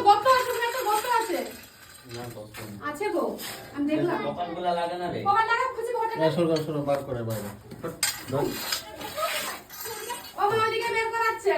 গর্ত আছে, একটা গর্ত আছে। আছে গো, আমি দেখলাম। কপালগুলা লাগে না রে। কপাল লাগা খুঁজে ঘটে। সরো বার করে বাইরে। ও ওইদিকে বের করাচ্ছে।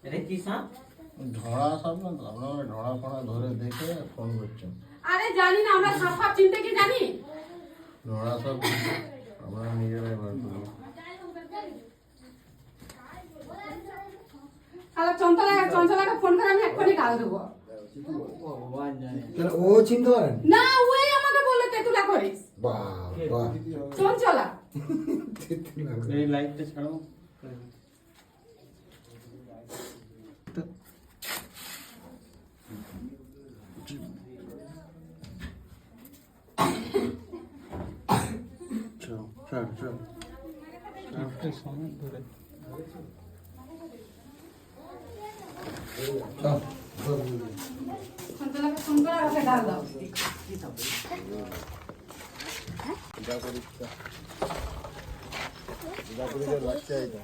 এটা কি সাপ? ঢড়া সব না তো, আমরা ঢড়া ফড়া ধরে দেখে ফোন করছি। আরে জানি না, আমরা সাপ ফাপ চিনতে কি জানি? ঢড়া সব আমরা নিজেরাই বার করি। তাহলে চঞ্চলাকে ফোন করে আমি এক্ষুনি কাল দেবো। ভগবান জানে। ও চিনতে পারেন? না, ওই আমাকে বললো তেতুলা করিস। বাহ চঞ্চলা। এই লাইটটা ছাড়ো। চল চঞ্চলাকে ফোন করে আমাকে ডাল দাও। বাচ্চা এটা